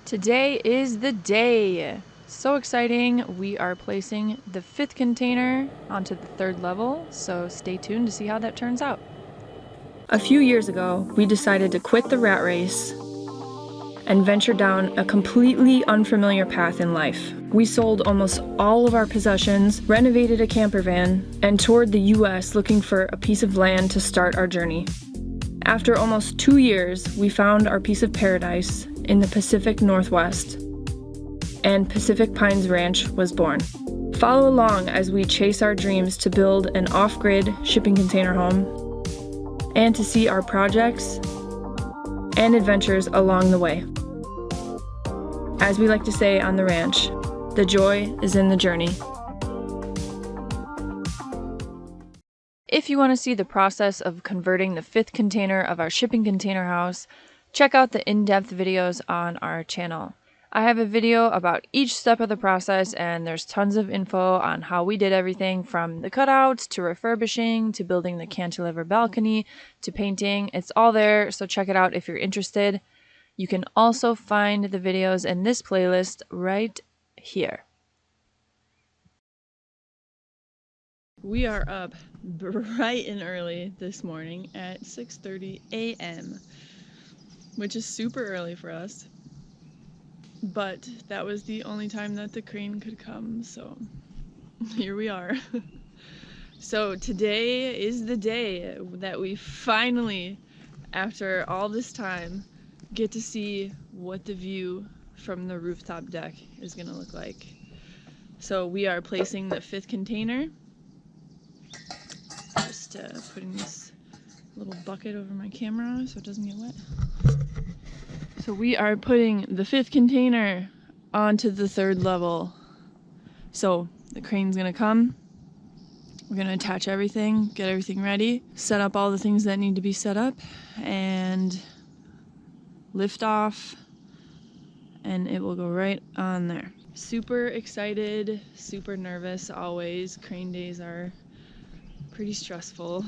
Today is the day. So exciting. We are placing the 5th container onto the 3rd level, so stay tuned to see how that turns out. A few years ago, we decided to quit the rat race and venture down a completely unfamiliar path in life. We sold almost all of our possessions, renovated a camper van, and toured the US looking for a piece of land to start our journey. After almost 2 years, we found our piece of paradise in the Pacific Northwest, and Pacific Pines Ranch was born. Follow along as we chase our dreams to build an off-grid shipping container home and to see our projects and adventures along the way. As we like to say on the ranch, the joy is in the journey. If you want to see the process of converting the 5th container of our shipping container house, check out the in-depth videos on our channel. I have a video about each step of the process, and there's tons of info on how we did everything from the cutouts to refurbishing to building the cantilever balcony to painting. It's all there, so check it out if you're interested. You can also find the videos in this playlist right here. We are up bright and early this morning at 6:30 a.m., which is super early for us, but that was the only time that the crane could come, so here we are. So today is the day that we finally, after all this time, get to see what the view from the rooftop deck is gonna look like. So we are placing the 5th container. Just putting this little bucket over my camera so it doesn't get wet. So we are putting the 5th container onto the 3rd level. So the crane's gonna come. We're gonna attach everything, get everything ready, set up all the things that need to be set up, and lift off, and it will go right on there. Super excited, super nervous always. Crane days are pretty stressful.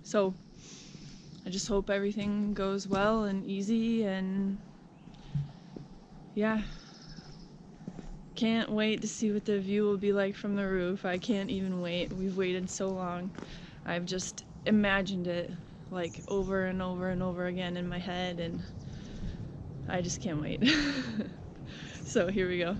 So I just hope everything goes well and easy, and yeah, can't wait to see what the view will be like from the roof. I can't even wait. We've waited so long. I've just imagined it like over and over and over again in my head, and I just can't wait. So here we go.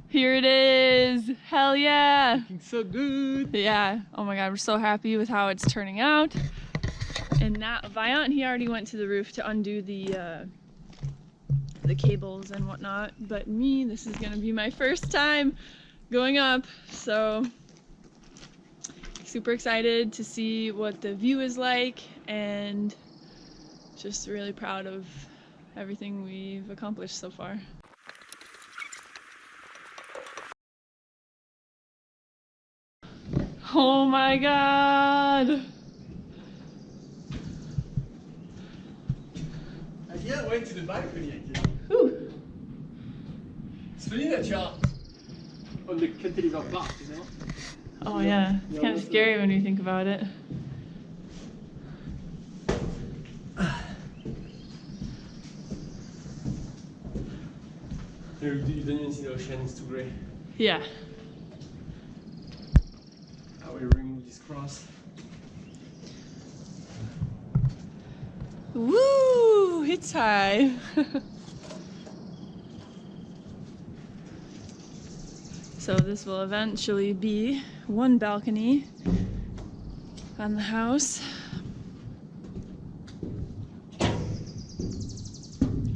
Here it is. Hell yeah. Looking so good. Yeah. Oh my god, we're so happy with how it's turning out. And now Viant, he already went to the roof to undo the cables and whatnot. But me, this is gonna be my first time going up, so super excited to see what the view is like, and just really proud of everything we've accomplished so far. Oh my god! Yeah, went to the balcony again. Whew. It's funny that you're on the cantilever part, you know? Oh yeah, it's kind of scary when you think about it. You don't even see the ocean, it's too grey. Yeah. I will remove this cross. Woo! It's high. So this will eventually be one balcony on the house.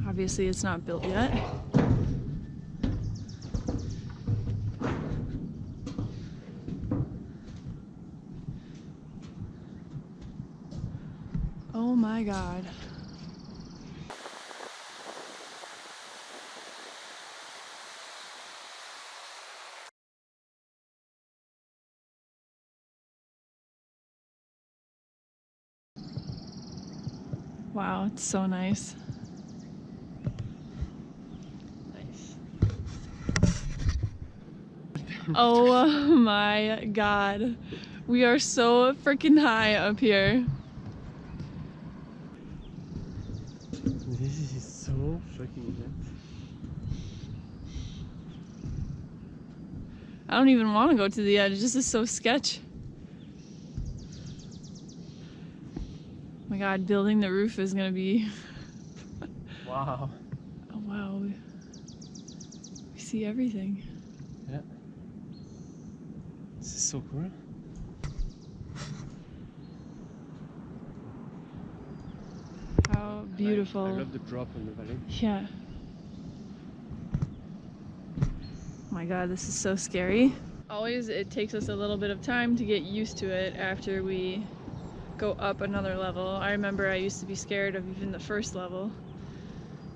Obviously it's not built yet. Oh my god. Wow, it's so nice. Nice. Oh my god. We are so freaking high up here. This is so fucking intense. I don't even want to go to the edge. This is so sketch. Oh my god, building the roof is gonna be... Wow. Oh wow. We see everything. Yeah. This is so cool. How beautiful. I love the drop on the valley. Yeah. Oh my god, this is so scary. Always it takes us a little bit of time to get used to it after we go up another level. I remember I used to be scared of even the first level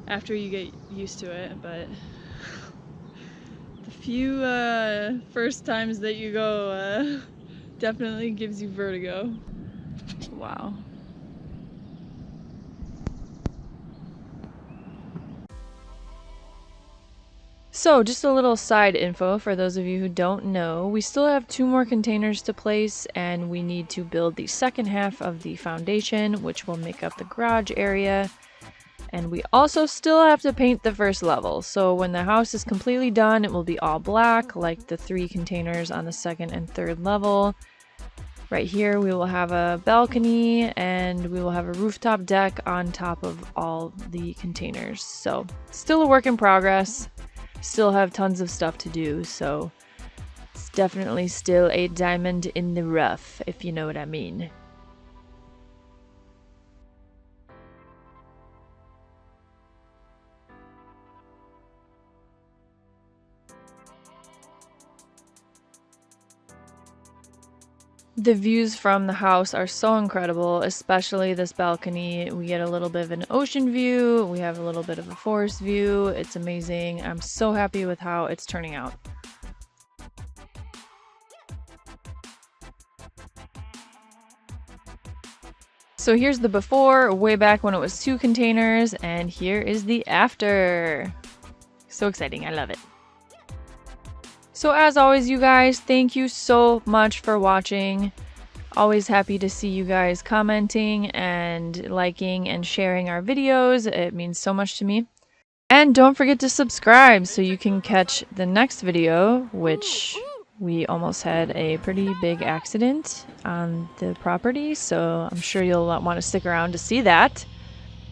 after you get used to it, but the few first times that you go definitely gives you vertigo. Wow. So just a little side info for those of you who don't know, we still have 2 more containers to place, and we need to build the second half of the foundation, which will make up the garage area. And we also still have to paint the first level, so when the house is completely done, it will be all black like the 3 containers on the second and third level. Right here we will have a balcony, and we will have a rooftop deck on top of all the containers. So still a work in progress. Still have tons of stuff to do, so it's definitely still a diamond in the rough, if you know what I mean. The views from the house are so incredible, especially this balcony. We get a little bit of an ocean view, we have a little bit of a forest view. It's amazing. I'm so happy with how it's turning out. So here's the before, way back when it was 2 containers, and here is the after. So exciting, I love it. So as always, you guys, thank you so much for watching. Always happy to see you guys commenting and liking and sharing our videos. It means so much to me. And don't forget to subscribe so you can catch the next video, which we almost had a pretty big accident on the property, so I'm sure you'll want to stick around to see that.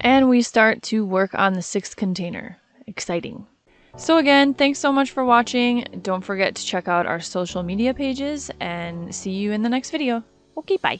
And we start to work on the 6th container. Exciting. So again, thanks so much for watching. Don't forget to check out our social media pages and see you in the next video. Okay, bye.